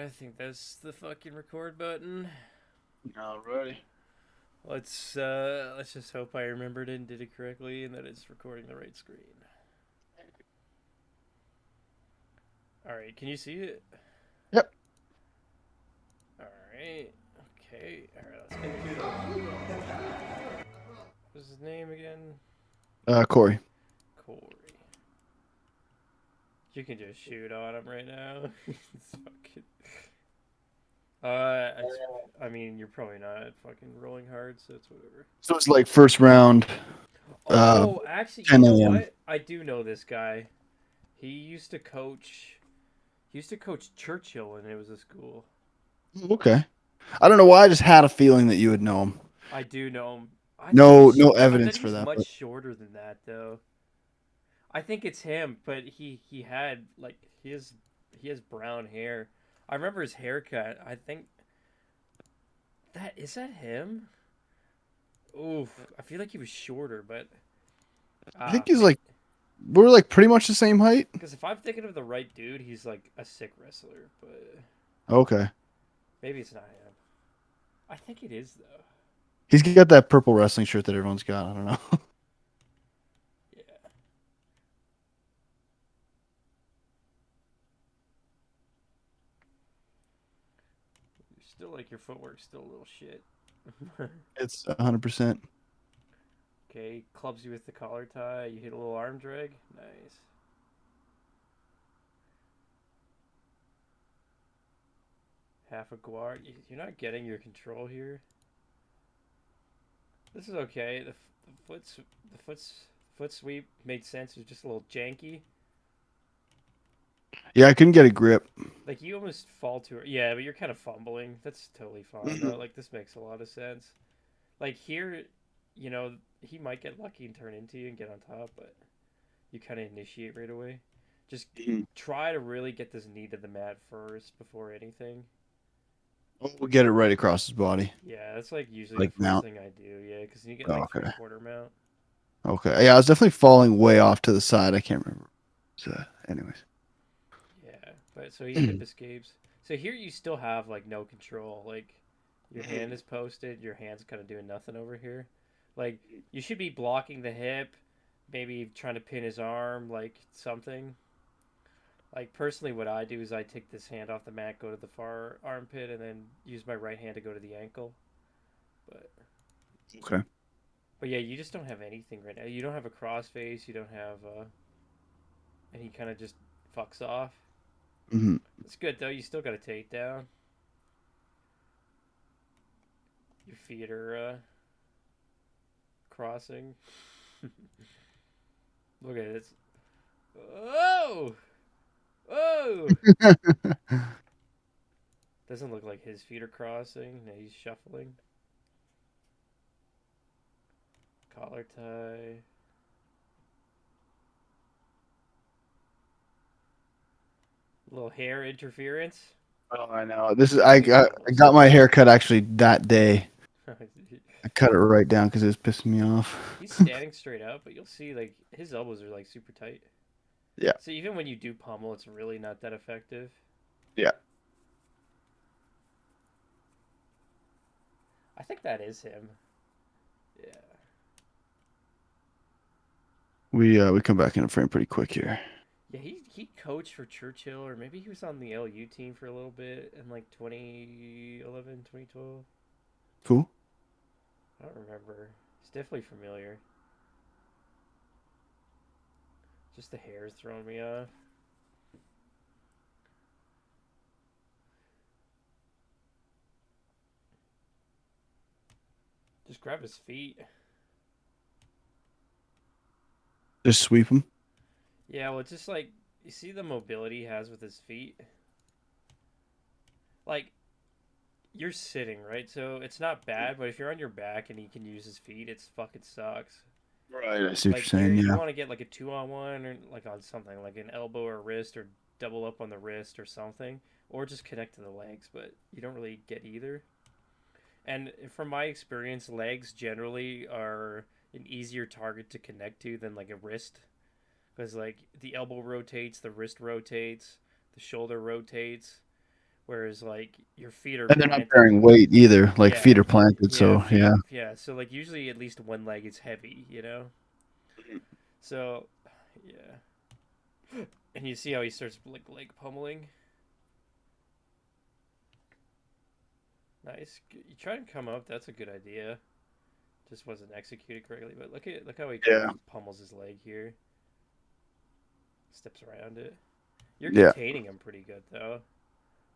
I think that's the fucking record button. Alrighty. Let's just hope I remembered it and did it correctly and that it's recording the right screen. All right, can you see it? Yep. All right. Okay. All right, let's get the show. What's his name again? Cory. Cory. You can just shoot on him right now. It's fucking. It's, I mean, you're probably not fucking rolling hard, so it's whatever. So it's like first round, uh, Oh, actually, you 10 know a.m. what? I do know this guy. He used to coach. He used to coach Churchill when it was a school. Okay. I don't know why. I just had a feeling that you would know him. I do know him. No, no I bet evidence for he's that, much but shorter than that though. I think it's him, but he had like he has brown hair. I remember his haircut. I think that him. Oof, I feel like he was shorter, but I think he's maybe like we're like pretty much the same height. because if I'm thinking of the right dude, he's like a sick wrestler, but Okay. maybe it's not him. I think it is though. He's got that purple wrestling shirt that everyone's got. I don't know. Yeah, you're still like your footwork's still a little shit. It's 100%. Okay, clubs you with the collar tie. You hit a little arm drag. Nice. Half a guard. You're not getting your control here. This is okay. The foot sweep made sense. It was just a little janky. Yeah, I couldn't get a grip. Like you almost fall to her. Yeah, but you're kind of fumbling. That's totally fine though. Like this makes a lot of sense. Like here, you know, he might get lucky and turn into you and get on top, but you kind of initiate right away. Just Mhm. try to really get this knee to the mat first before anything. We'll get it right across his body, Yeah, that's like usually the like first mount. thing I do. Yeah, because you get Oh, like okay. 3/4 mount. Okay. Yeah, I was definitely falling way off to the side. I can't remember. So, anyways. Yeah, but so he hip escapes. So here you still have like no control. Like your hand is posted, your hand's kind of doing nothing over here. Like you should be blocking the hip, maybe trying to pin his arm, like something. Like personally, what I do is I take this hand off the mat, go to the far armpit, and then use my right hand to go to the ankle. But Okay. but yeah, you just don't have anything right now. You don't have a crossface. You don't have and he kind of just fucks off. Hmm. It's good though. You still got a takedown. Your feet are crossing. Look at this. Oh! Oh! Doesn't look like his feet are crossing. No, he's shuffling. Collar tie. Little hair interference. Oh, I know. This is That makes it I almost got my okay. hair cut actually that day. I cut it right down because it was pissing me off. He's standing straight up, but you'll see like his elbows are like super tight. Yeah. So even when you do pummel, it's really not that effective. Yeah. I think that is him. Yeah. We come back in a frame pretty quick here. Yeah, he coached for Churchill, or maybe he was on the LU team for a little bit in like 2011, 2012. Cool. I don't remember. It's definitely familiar. Just the hair's throwing me off. Just grab his feet. Just sweep him. Yeah, well, it's just like you see the mobility he has with his feet. Like you're sitting, right? So it's not bad, but if you're on your back and he can use his feet, it's fucking sucks. Right. I see what Like you're here, saying. you Yeah. want to get like a 2-on-1 or like on something like an elbow or wrist or double up on the wrist or something, or just connect to the legs. But you don't really get either. And from my experience, legs generally are an easier target to connect to than like a wrist, because like the elbow rotates, the wrist rotates, the shoulder rotates. whereas like your feet are And they're not planted. bearing weight either. Like feet Yeah, are planted, yeah, so feet. yeah. Yeah, so like usually at least one leg is heavy, you know. So, yeah, and you see how he starts like leg pummeling. Nice. You try and come up. That's a good idea. Just wasn't executed correctly. But look how he kind of Yeah. pummels his leg here. Steps around it. You're Yeah. containing him pretty good though.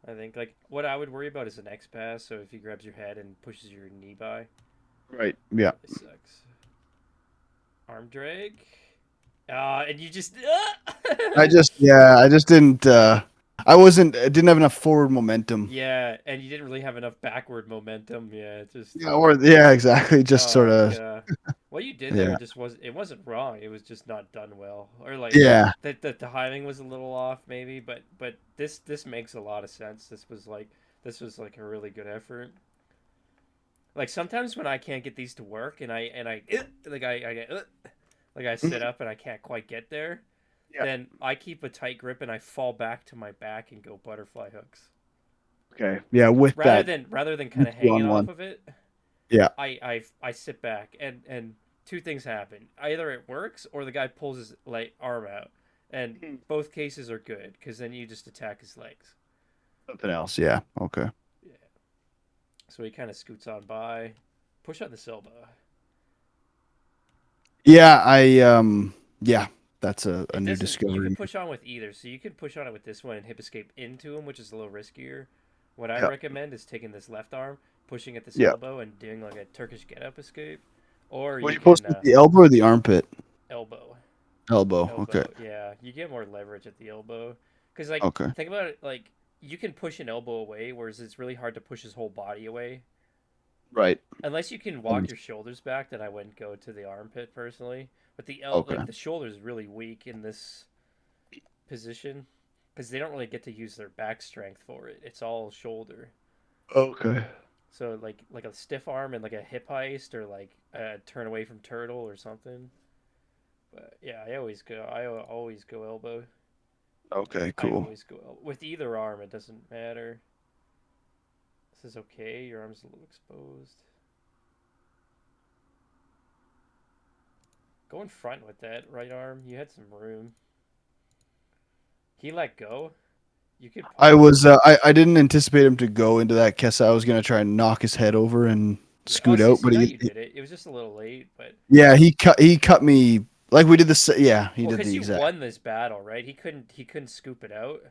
I think like what I would worry about is an X pass. So if he grabs your head and pushes your knee by, Right. Yeah. really sucks. Arm drag. And you just. I just didn't I didn't have enough forward momentum. Yeah, and you didn't really have enough backward momentum. Yeah, it just. Yeah, or yeah, exactly. Just sort Oh of god. What you did there yeah. just was it wasn't wrong. It was just not done well, or like Yeah. the timing was a little off maybe. But this makes a lot of sense. This was like a really good effort. Like sometimes when I can't get these to work and I like I get like I sit Mhm. up and I can't quite get there, Yeah. then I keep a tight grip and I fall back to my back and go butterfly hooks Okay. Yeah, with that rather than kind of two hanging on off one. of it. Yeah. I sit back and two things happen. Either it works or the guy pulls his like arm out, and Mhm. both cases are good because then you just attack his legs. Something else. Yeah. Okay. Yeah. So he kind of scoots on by, push on the elbow. Yeah, yeah, that's a It new doesn't. You can discovery. push on with either, so you can push on it with this one and hip escape into him, which is a little riskier. What I Yeah. recommend is taking this left arm, pushing at this Yeah. elbow, and doing like a Turkish get up escape, or Were you you can supposed to the elbow or the armpit? elbow. Elbow. Okay. Elbow, yeah, you get more leverage at the elbow. Because like, Okay. think about it. Like, you can push an elbow away, whereas it's really hard to push his whole body away. Right. Unless you can walk your shoulders back, then I wouldn't go to the armpit personally. But Okay. like the shoulder is really weak in this position because they don't really get to use their back strength for it. It's all shoulder. Okay. So like a stiff arm and like a hip heist or like a turn away from turtle or something. But yeah, I always go elbow. Okay. I Cool. always go with either arm. It doesn't matter. This is okay. Your arm's a little exposed. Go in front with that right arm. You had some room. He let go. You could I pause. was I didn't anticipate him to go into that kiss. I was gonna try and knock his head over and Yeah. Oh, scoot out, see, but now you did it. It was just a little late, but yeah, he cut me like we did this. Yeah, he well, did because the you exact. won this battle, right? He couldn't scoop it out,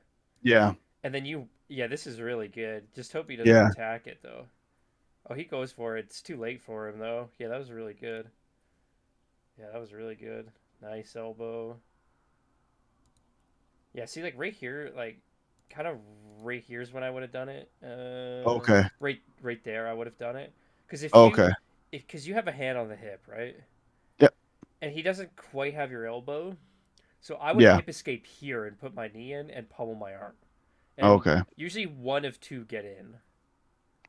Yeah. and then you. Yeah, this is really good. Just hope he doesn't Yeah. attack it though. Oh, he goes for it. It's too late for him though. Yeah, that was really good. Yeah, that was really good. Nice elbow. Yeah, see, like right here, like kind of right here's when I would have done it. Okay. Right there, I would have done it. Because Okay. if because you have a hand on the hip, right? Yep. And he doesn't quite have your elbow, so I would Yeah. hip escape here and put my knee in and pummel my arm. And Okay. usually one of two get in.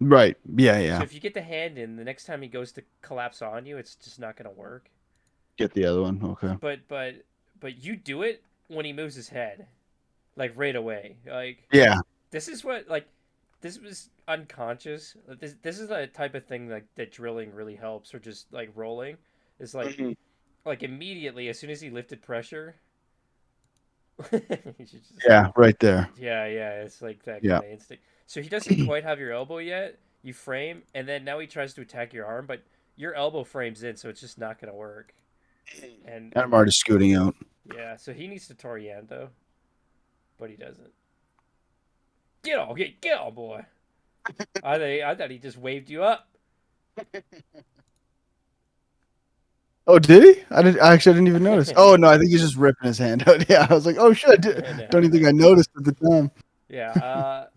Right. Yeah. So Yeah. if you get the hand in, the next time he goes to collapse on you, it's just not gonna work. Get the other one. Okay. But you do it when he moves his head, like right away. Like Yeah. this is what like this was unconscious. This is the type of thing like that drilling really helps, or just like rolling. Is Mhm. like immediately as soon as he lifted pressure, you should just Yeah. Right there. yeah, it's like that Yeah. kind of instinct. So he doesn't quite have your elbow yet. You frame, and then now he tries to attack your arm, but your elbow frames in, so it's just not gonna work. I'm And already scooting out. yeah, so he needs to Toriando, but he doesn't. Get on, boy. I thought he just waved you up. Oh, did he? I didn't even notice. Oh no, I think he's just ripping his hand out. Yeah, I was like, oh shit, don't even think I noticed at the time. Yeah.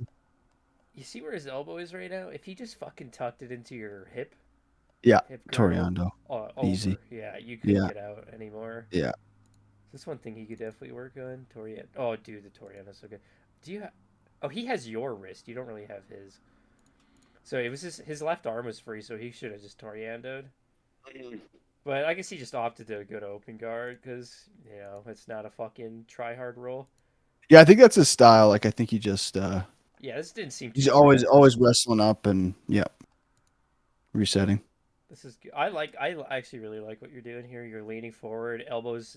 You see where his elbow is right now? If he just fucking tucked it into your Yeah, hip girdle, Toriando, easy. over. Yeah, you couldn't Yeah, get out anymore. yeah. That's one thing he could definitely work on. Torian. Oh, dude, the Toriano's so good. Do you? Oh, he has your wrist. You don't really have his. So it was his left arm was free, so he should have just Toriandoed. But I guess he just opted to go to open guard because it's not a fucking try hard roll. Yeah, I think that's his style. Like, I think he just Yeah, this didn't seem too He's always bad. always wrestling up and yeah, resetting. This is I actually really like what you're doing here. You're leaning forward, elbows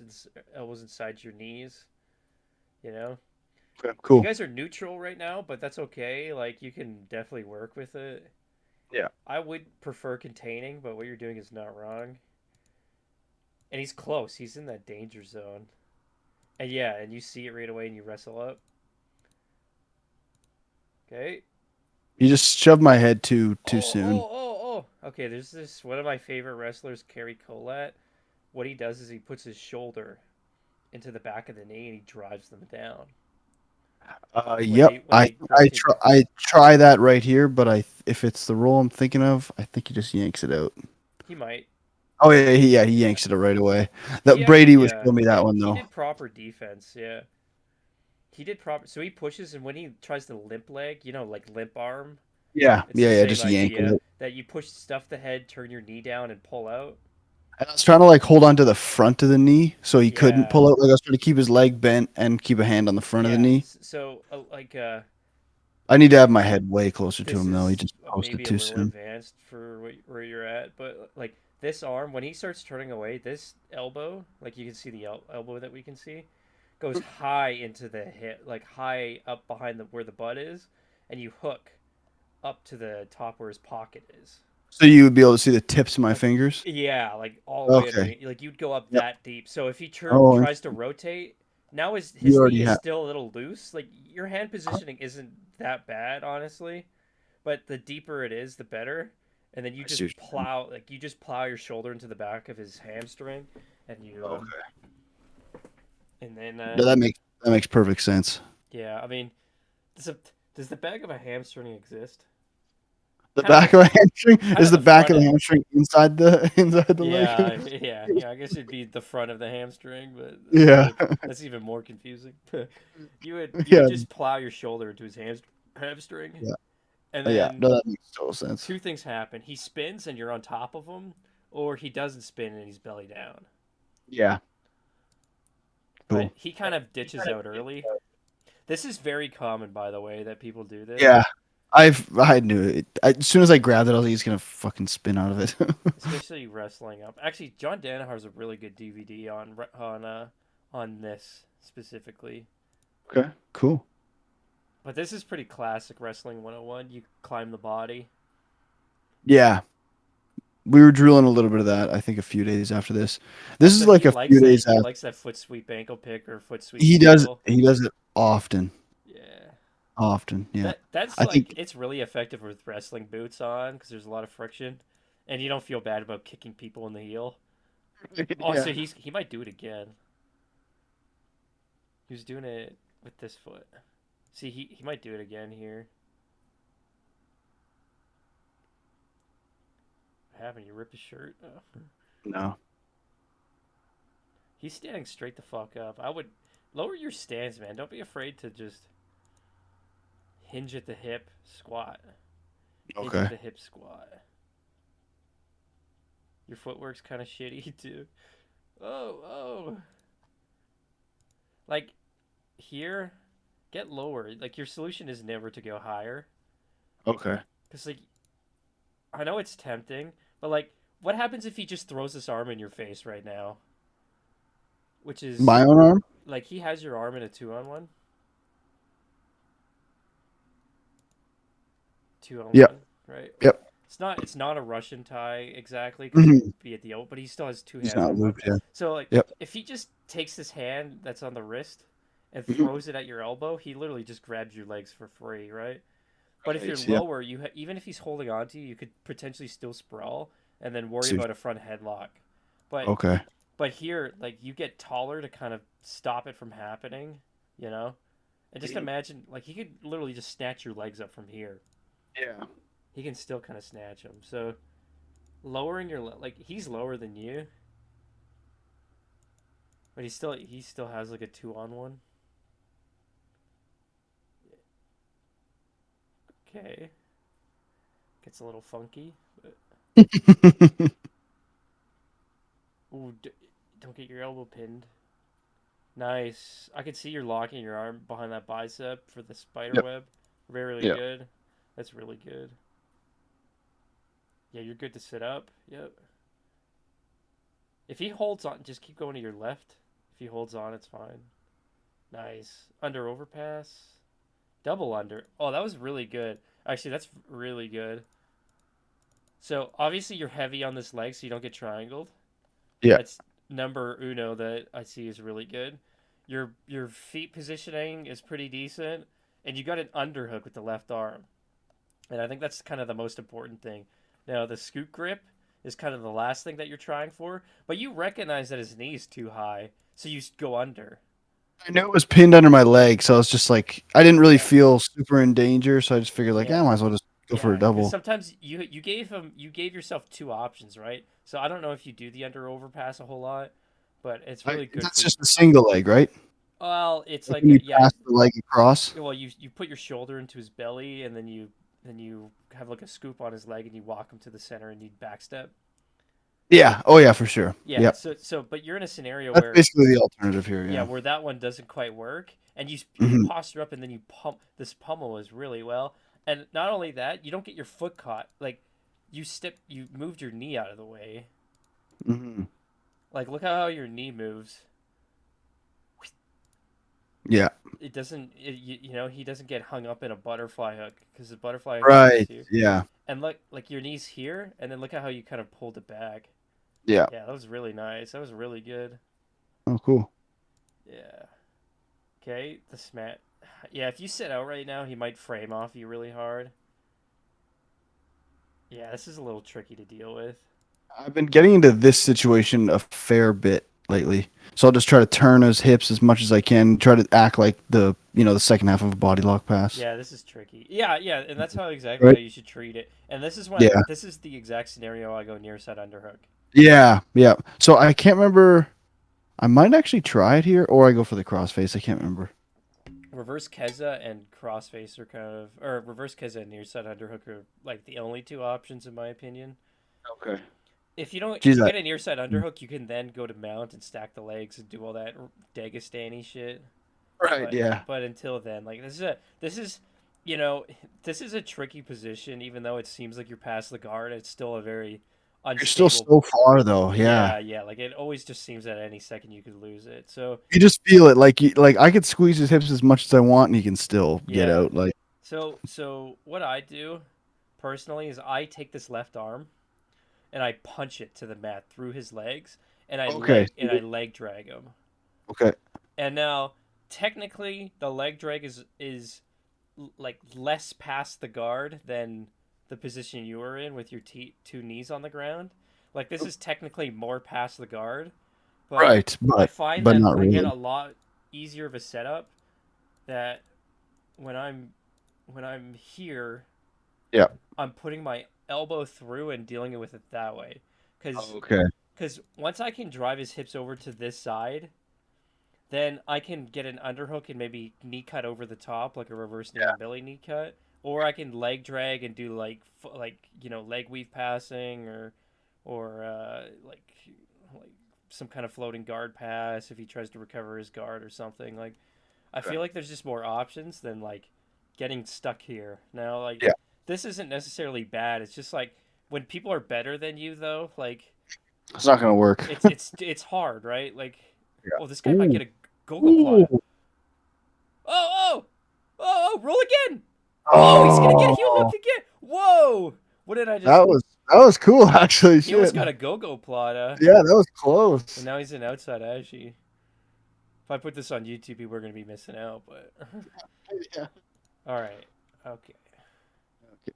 inside your knees. You know, Okay, you cool. guys are neutral right now, but that's okay. Like you can definitely work with it. Yeah. I would prefer containing, but what you're doing is not wrong. And he's close. He's in that danger zone. And yeah, and you see it right away, and you wrestle up. Okay. You just shoved my head too Oh, soon. oh, oh, oh. Okay, there's this one of my favorite wrestlers, Kerry Colette. What he does is he puts his shoulder into the back of the knee and he drives them down Yep. when they rotate their I foot. try that right here, but if it's the roll I'm thinking of, I think he just yanks it out. He might. Oh yeah, he yanks it out right away. He That actually, Brady was yeah, showing me that one he though. did proper defense. Yeah, he did proper. So he pushes, and when he tries to limp leg, like limp arm, Yeah, it's the yeah, yeah. same Just yank it idea out. that you push stuff the head, turn your knee down, and pull out. And I was trying to like hold on to the front of the knee so he couldn't Yeah, pull out. Like I was trying to keep his leg bent and keep a hand on the front of the yeah. knee. So I need to have like my head way closer to this him though. He is just posted maybe a too little soon. advanced for where you're at, but like this arm, when he starts turning away, this elbow, like you can see the elbow that we can see, goes high into the hip, like high up behind where the butt is, and you hook up to the top where his pocket is. So you would be able to see the tips of my Like, fingers. yeah, like all the way Okay. underneath. Like you'd go up Yep. that deep. So if he Oh, tries to rotate, now you his knee already is have. still a little loose. Like your hand I positioning isn't that bad, honestly, but the deeper it is, the better. And then see what you're saying. you just plow your shoulder into the back of his hamstring, and Okay. and then No, that makes perfect sense. yeah, I mean, does a, does the back of a hamstring exist? The Kind of back of a hamstring kind is of the the back front of the end. hamstring inside the inside the leg. Yeah, yeah. I guess it'd be the front of the hamstring, but Yeah. that's even more confusing. You would Yeah. just plow your shoulder into his hamstring, Yeah. and Yeah. then No, that makes total sense. two things happen: he spins and you're on top of him, or he doesn't spin and he's belly down. Yeah. But Cool. he kind of ditches out early. This is very common, by the way, that people do this, Yeah. I knew it. As soon as I grabbed it, I was like, he's gonna fucking spin out of it. especially wrestling up. Actually, John Danaher has a really good DVD on this specifically. Okay. Cool. But this is pretty classic wrestling 101. You climb the body. Yeah. We were drilling a little bit of that, I think, a few days after this. This is So like a few days he after likes that foot sweep ankle pick or foot sweep he does single. he does it often. Yeah. Often, yeah. That's I like think it's really effective with wrestling boots on because there's a lot of friction, and you don't feel bad about kicking people in the heel. yeah. Also, he might do it again. He was doing it with this foot. See, he might do it again here. What happened? You rip his shirt? Oh. No. He's standing straight the fuck up. I would lower your stance, man. Don't be afraid to just hinge at the hip, squat. Hinge at Okay. the hip, squat. Your footwork's kind of shitty too. Oh, oh. Like here, get lower. Like your solution is never to go higher. Okay. Cause like I know it's tempting, but like what happens if he just throws this arm in your face right now? Which is My own arm? like he has your arm in a 2-on-1. 2-on-1, Yep. right? Yep. It's not a Russian tie exactly because he Mhm. would be at the elbow, but he still has two He's hands not on one. looped yet. So like Yep. if he just takes his hand that's on the wrist and Mhm. throws it at your elbow, he literally just grabs your legs for free, right? But if you're Right. Yep. lower, even if he's holding on to you, you could potentially still sprawl and then worry See. about a front headlock. But Okay. here, like you get taller to kind of stop it from happening, you know. And just Mhm. imagine, like he could literally just snatch your legs up from here. Yeah. He can still kind of snatch them. So lowering your like he's lower than you, but he still has like a 2-on-1. Okay, gets a little funky. But... Ooh, don't get your elbow pinned. Nice. I can see you're locking your arm behind that bicep for the spider Yep. web. Really Yeah. good. That's really good. Yeah, you're good to sit up. Yep. If he holds on, just keep going to your left. If he holds on, it's fine. Nice. Under overpass. Double under. Oh, that was really good. Actually, that's really good. So obviously you're heavy on this leg, so you don't get triangled. Yeah. That's number uno that I see is really good. Your feet positioning is pretty decent, and you got an underhook with the left arm, and I think that's kind of the most important thing. Now the scoot grip is kind of the last thing that you're trying for, but you recognize that his knee's too high, so you go under. I knew it was pinned under my leg, so I was just like, I didn't really Yeah, feel super in danger, so I just figured like, yeah, I yeah. might as well just go for a Yeah, because double. sometimes you gave yourself two options, right? So I don't know if you do the under overpass a whole lot, but it's really good That's for. just a single leg, right? Well, it's Like like when you yeah. pass the leg across. Well, you put your shoulder into his belly, and then you have like a scoop on his leg, and you walk him to the center, and you backstep. Yeah. Oh yeah, for sure. Yeah. Yep. So but you're in a scenario That's where basically the alternative here. yeah, Yeah. where that one doesn't quite work, and you Hmm. posture up, and then you pump this pummel is really well, and not only that, you don't get your foot caught. Like you moved your knee out of the way. Hmm. Like look how your knee moves. Yeah. It doesn't. You know he doesn't get hung up in a butterfly hook because the butterfly hook is Right. here. Yeah. And look, like your knees here, and then look at how you kind of pulled it back. Yeah. Yeah, that was really nice. That was really good. Oh, cool. Yeah. Okay, the smat. Yeah, if you sit out right now, he might frame off you really hard. Yeah, this is a little tricky to deal with. I've been getting into this situation a fair bit lately. So I'll just try to turn his hips as much as I can, try to act like the second half of a body lock pass. Yeah, this is tricky. Yeah, yeah, and that's how exactly how Right? you should treat it. And Yeah. this is the exact scenario I go near side underhook. Yeah. Yeah. So I can't remember. I might actually try it here, or I go for the crossface. I can't remember. Reverse Keza and crossface are kind of, or reverse Keza and near side underhook are like the only two options in my opinion. Okay. If Geez, you I, get a near side underhook, you can then go to mount and stack the legs and do all that Dagestani shit. right. Yeah. But until then, like this is you know this is a tricky position. Even though it seems like you're past the guard, it's still a very You're still unstable. so far though. Yeah. Yeah, yeah. Like it always just seems that any second you could lose it. So You just feel it like I could squeeze his hips as much as I want and he can still get yeah. out. Like, So what I do personally is I take this left arm and I punch it to the mat through his legs, and okay. I leg drag him. Okay. And now technically the leg drag is like less past the guard than the position you were in with your two knees on the ground. Like this is technically more past the guard, but Right. I But find but that not I get really. a lot easier of a setup that when I'm here, Yeah. I'm putting my elbow through and dealing with it that way. Cuz Okay. cuz once I can drive his hips over to this side, then I can get an underhook and maybe knee cut over the top, like a reverse knee Yeah. and belly knee cut, or I can leg drag and do like leg weave passing or like some kind of floating guard pass if he tries to recover his guard or something. Like I Okay. feel like there's just more options than like getting stuck here. Now like Yeah. this isn't necessarily bad. It's just like when people are better than you though, like It's not gonna work. it's hard, right? Like, Yeah. oh, this guy might Ooh. get a go-go plata. Ooh. Oh, roll again. Oh, he's gonna get heel Oh. hooked again. Whoa! What did I just? That was cool actually. He almost Shit. got a go-go plata, Yeah, that was and close. now he's an outside Ashy. If I put this on YouTube, people are gonna be missing out. But Yeah. all right, okay. Okay.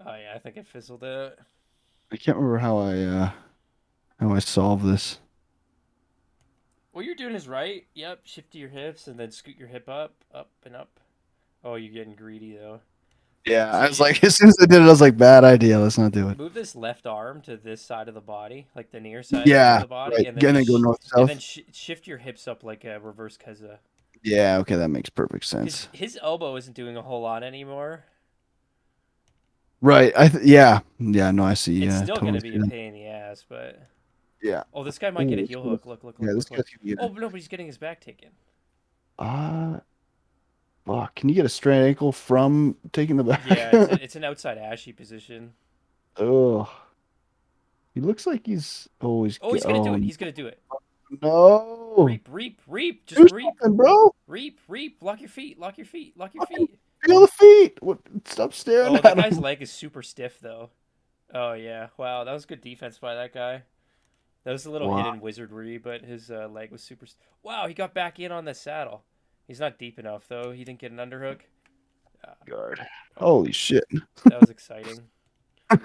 Oh yeah, I think I fizzled out. I can't remember how I solve this. What you're doing is right. Yep, shift to your hips and then scoot your hip up and up. Oh, you're getting greedy though. Yeah, So I was you like, as soon as I did it, I was like, bad idea. Let's not do it. move this left arm to this side of the body, like the near side of Yeah, the body, right. and then And then go north south. shift your hips up like a reverse keza. Yeah, okay, that makes perfect Because sense. his elbow isn't doing a whole lot anymore. Right. Yeah. Yeah, no, I see. It's Yeah, still totally gonna be see a that. pain in the ass, but Yeah. oh, this guy might get a Ooh, heel close. hook. Look, Yeah, this look. guy's gonna get Oh it. no, but he's getting his back taken. Uh Fuck. Can you get a straight ankle from taking the back? Yeah, it's an outside ashy position. Ugh. He looks like he's always Oh, get. he's gonna do Oh it. He's gonna do it. no! Reap, reap, reap. Just Do reap, something, bro. reap, reap. Lock your feet. Lock your feet. Lock your Fucking feet. feel the feet. What? Stop staring Oh, that at guy's him. leg is super stiff though. Oh yeah. Wow, that was good defense by that guy. That was a little Wow. hidden wizardry, but his leg was super. Wow, he got back in on the saddle. He's not deep enough though. He didn't get an underhook. Uh, Guard. oh, Holy shit. that was exciting.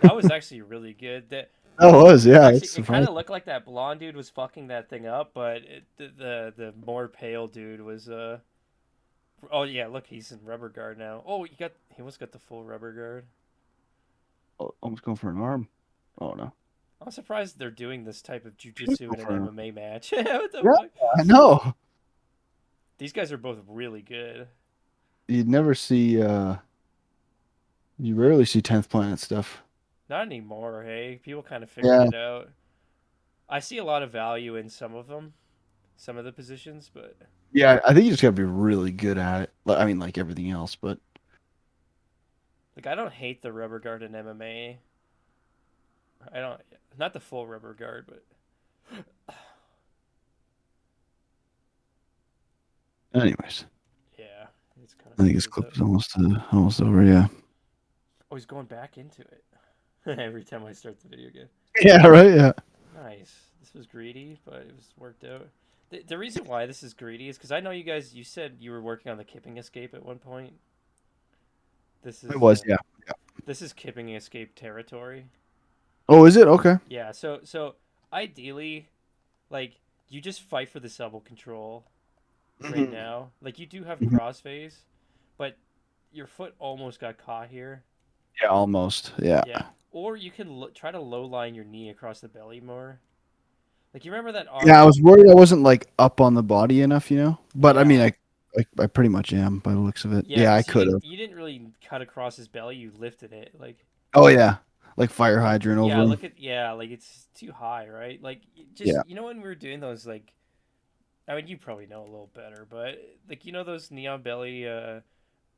That was actually really good. That That was, yeah. actually, That's it kind of surprising. looked like that blonde dude was fucking that thing up, but the more pale dude was. Oh yeah, look, he's in rubber guard now. Oh, he almost got the full rubber guard. Oh, almost going for an arm. Oh no. I'm surprised they're doing this type of Should jujitsu go in an for an arm. MMA match. What the Yeah, fuck? I know. These guys are both really good. You'd never see. You rarely see 10th Planet stuff. Not anymore, hey. People kind of figured Yeah. it out. I see a lot of value in some of them, some of the positions, but Yeah, I think you just gotta be really good at it. I mean, like everything else, but like I don't hate the rubber guard in MMA. I don't, not the full rubber guard, but anyways, yeah, it's kind of I think this figured it clip out. is almost over. Yeah. Oh, he's going back into it every time I start the video again. Yeah. Right. Yeah. Nice. This was greedy, but it was worked out. The reason why this is greedy is because I know you guys. You said you were working on the kipping escape at one point. This It is was. Yeah. Yeah. this is kipping escape territory. Oh, is it? Okay. Yeah. So ideally, like you just fight for the double control right Hmm. now. Like you do have Hmm. crossface, but your foot almost got caught here. Yeah. Almost. Yeah. Yeah. Or you can try to low line your knee across the belly more. Like you remember that Yeah. arm? I was worried I wasn't like up on the body enough, But I mean, Yeah. I pretty much am by the looks of it. Yeah, Yeah, I because could have. you didn't really cut across his belly. You lifted it. Like Oh yeah, like fire hydrant yeah, over him. look at yeah, like it's too high, right? Like just Yeah. when we were doing those like I mean you probably know a little better, but like those neon belly or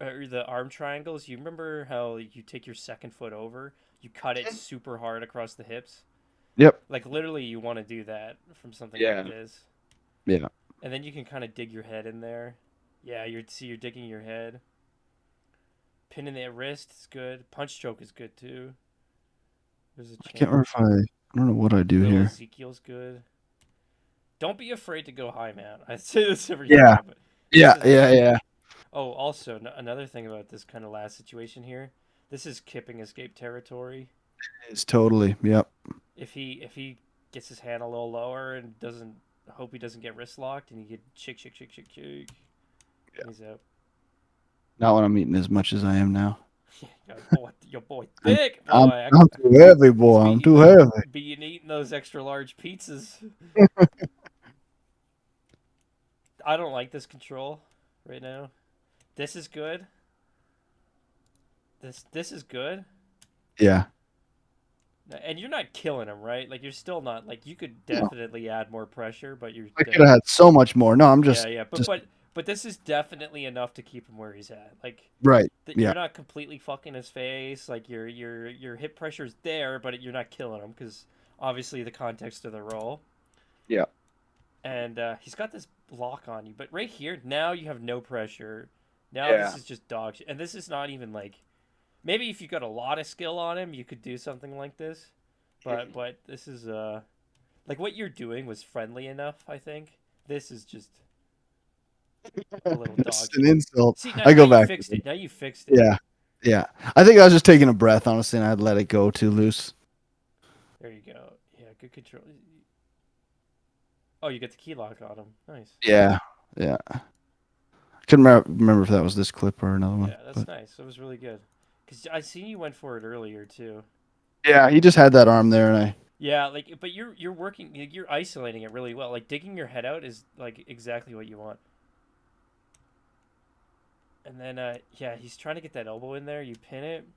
the arm triangles. You remember how you take your second foot over, you cut it super hard across the hips. Yep. Like literally, you want to do that from something like Yeah. this, Yeah. and then you can kind of dig your head in there. Yeah, you're digging your head. Pin in the wrist is good. Punch choke is good too. There's a I can't chain. remember if I don't know what I do Little here. Ezekiel's good. Don't be afraid to go high, man. I say this every Yeah. time, but this Yeah. is Yeah. Yeah. oh, also another thing about this kind of last situation here. This is kipping escape territory. It's totally. Yep. If he gets his hand a little lower and doesn't hope he doesn't get wrist locked and he get chick. He's out. Not when I'm eating as much as I am now. Your boy, I'm thick I'm, boy. I'm too heavy, He's boy. I'm too heavy. being eating those extra large pizzas. I don't like this control right now. This is good. This is good. Yeah. And you're not killing him, right? Like you're still not like you could No, definitely add more pressure, but you're I could have had so much more. No, I'm yeah, just yeah. just But this is definitely enough to keep him where he's at. Like right. that Yeah. you're not completely fucking his face. Like your hip pressure's there, but you're not killing him because obviously the context of the role. Yeah. And he's got this lock on you, but right here now you have no pressure. Now this Yeah. is just dog shit, and this is not even like maybe if you got a lot of skill on him, you could do something like this. But this is like what you're doing was friendly enough. I think this is just a little It's dog an shit. insult. See I now go you back to fixed it. it. Now you fixed it. Yeah. Yeah. I think I was just taking a breath, honestly, and I'd let it go too loose. There you go. Yeah, good control. Oh, you get the key lock on him. Nice. Yeah. Yeah. Couldn't remember if that was this clip or another one, Yeah, that's but nice. That was really good. Cause I seen you went for it earlier too. yeah, he just had that arm there, and I Yeah, like but you're working. You're isolating it really well. Like digging your head out is like exactly what you want. And then yeah, he's trying to get that elbow in there. You pin it.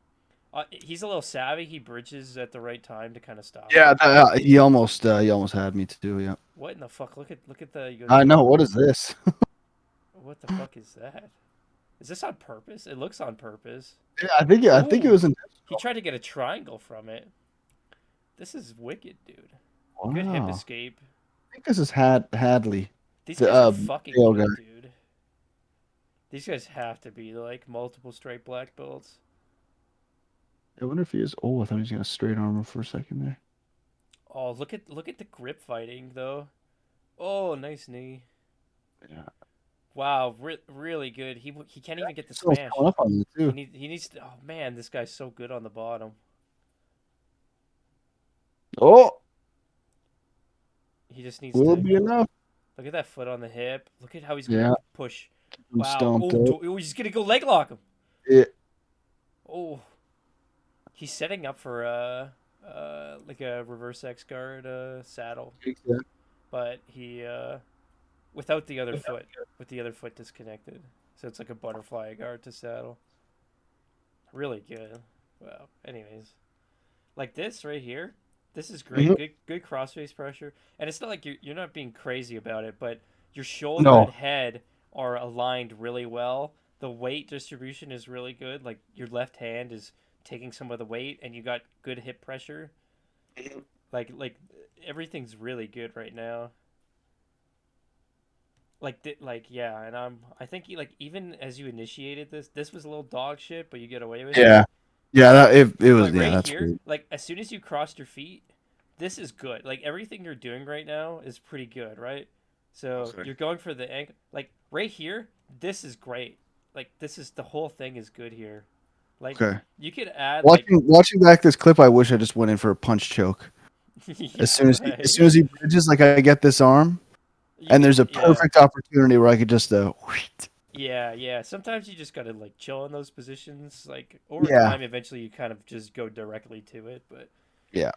He's a little savvy. He bridges at the right time to kind of stop yeah, it. he almost had me too. Yeah. What in the fuck? Look at the. You go I zoom know. in. What is this? What the fuck is that? Is this on purpose? It looks on purpose. Yeah, I think it Ooh, was in. he tried to get a triangle from it. This is wicked, dude. Good hip Wow. escape. I think this is Hadley, These the guys are fucking Dale guy. good, dude. These guys have to be like multiple straight black belts. I wonder if he is. Oh, I thought he was gonna straight arm him for a second there. Oh, look at the grip fighting though. Oh, nice knee. Yeah. Wow, really good. He can't even get the Someone's smash. coming up on you too. He needs to. Oh man, this guy's so good on the bottom. Oh, He just needs will to be enough. look at that foot on the hip. Look at how he's gonna Yeah, push. I'm Wow. stomped Oh, up. he's gonna go leg lock him. Yeah. Oh, he's setting up for like a reverse X guard saddle, Exactly. but he without the other foot, with the other foot disconnected. So it's like a butterfly guard to saddle. Really good. Wow. Anyways, like this right here, this is great. Mhm. Good crossface pressure, and it's not like you're not being crazy about it, but your shoulder and No. head are aligned really well. The weight distribution is really good. Like your left hand is taking some of the weight, and you got good hip pressure. Like everything's really good right now. Like yeah, and I think like even as you initiated this was a little dog shit, but you get away with it. Yeah. Yeah. It was. But Yeah. right That's here, weird. like as soon as you crossed your feet, this is good. Like everything you're doing right now is pretty good, right? So Okay. you're going for the ankle. Like right here, this is great. Like this is the whole thing is good here. Like Okay. you could add like Watching back this clip, I wish I just went in for a punch choke. yeah, As right. soon as he bridges, like I get this arm, You and could there's a yeah. perfect opportunity where I could just Yeah, yeah. Sometimes you just gotta like chill in those positions. Like over yeah, time, eventually you kind of just go directly to it. But yeah.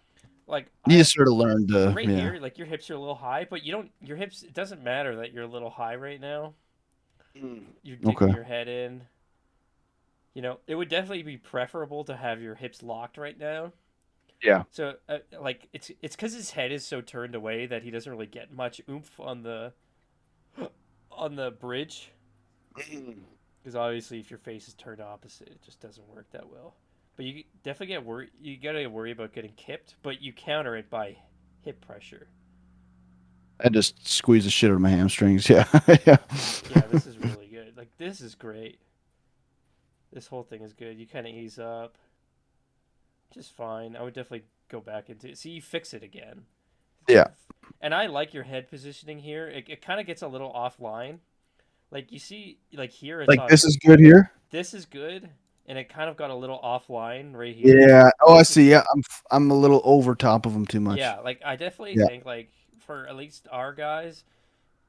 like You I just sort of learn to right yeah. here, like your hips are a little high, but you don't. Your hips. It doesn't matter that you're a little high right now. You're digging Okay. your head in. You know, it would definitely be preferable to have your hips locked right now. Yeah. So like it's because his head is so turned away that he doesn't really get much oomph on the bridge. Because obviously, if your face is turned opposite, it just doesn't work that well. But you definitely get worried. You gotta worry about getting kipped, but you counter it by hip pressure. I just squeeze the shit out of my hamstrings. Yeah. Yeah. Yeah, this is really good. Like this is great. This whole thing is good. You kind of ease up, just fine. I would definitely go back into it. See, you fix it again, Yeah. and I like your head positioning here. It kind of gets a little offline. Like you see, like here it's Like on. this is good here. This is good, and it kind of got a little offline right here. Yeah. Oh, I This is see. Yeah. I'm a little over top of him too much. yeah. Like I definitely Yeah. think like for at least our guys,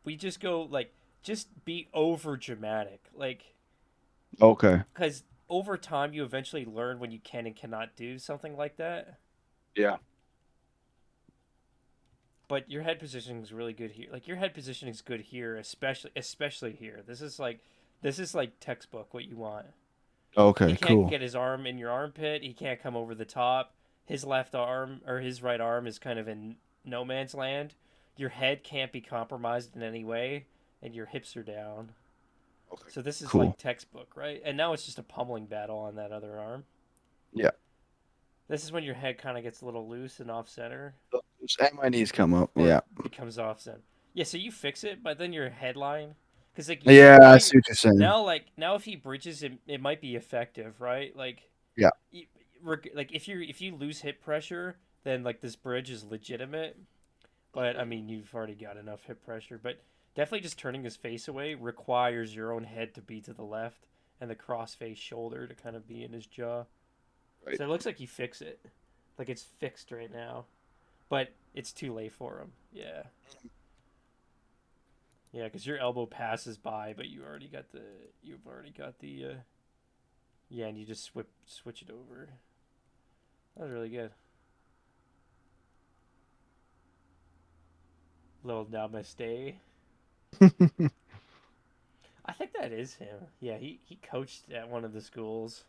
we just go like just be over dramatic. Like Okay. because over time you eventually learn when you can and cannot do something like that. Yeah. But your head positioning is really good here. Like your head positioning is good here, especially here. This is like textbook what you want. He Okay. can't Cool. get his arm in your armpit. He can't come over the top. His left arm or his right arm is kind of in no man's land. Your head can't be compromised in any way, and your hips are down. Okay. So this is Cool. like textbook, right? And now it's just a pummeling battle on that other arm. Yeah. This is when your head kind of gets a little loose and off center, And my knees come up. or Yeah. becomes off center. Yeah, so you fix it, but then your headline, because like you see Yeah. now I you see what you're saying. now like now if he bridges it, it might be effective, right? Like Yeah. like if you lose hip pressure, then like this bridge is legitimate. But I mean, you've already got enough hip pressure. But definitely just turning his face away requires your own head to be to the left and the cross face shoulder to kind of be in his jaw. Right. So it looks like you fix it, like it's fixed right now, but it's too late for him. Yeah, yeah, because your elbow passes by, but you've already got the yeah, and you just switch it over. That was really good. Little namaste. I think that is him. Yeah, he coached at one of the schools.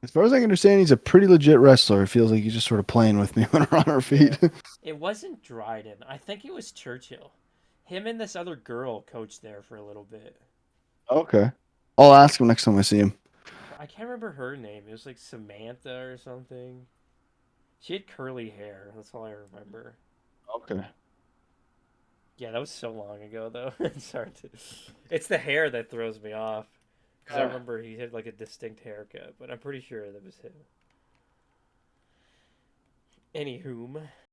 As far as I can understand, he's a pretty legit wrestler. It feels like he's just sort of playing with me when we're on our Yeah. feet. It wasn't Dryden. I think it was Churchill. Him and this other girl coached there for a little bit. Okay. I'll ask him next time I see him. I can't remember her name. It was like Samantha or something. She had curly hair. That's all I remember. Okay. Yeah, that was so long ago though. It's hard to. It's the hair that throws me off because I Yeah. remember he had like a distinct haircut, but I'm pretty sure that was him. Anywhom.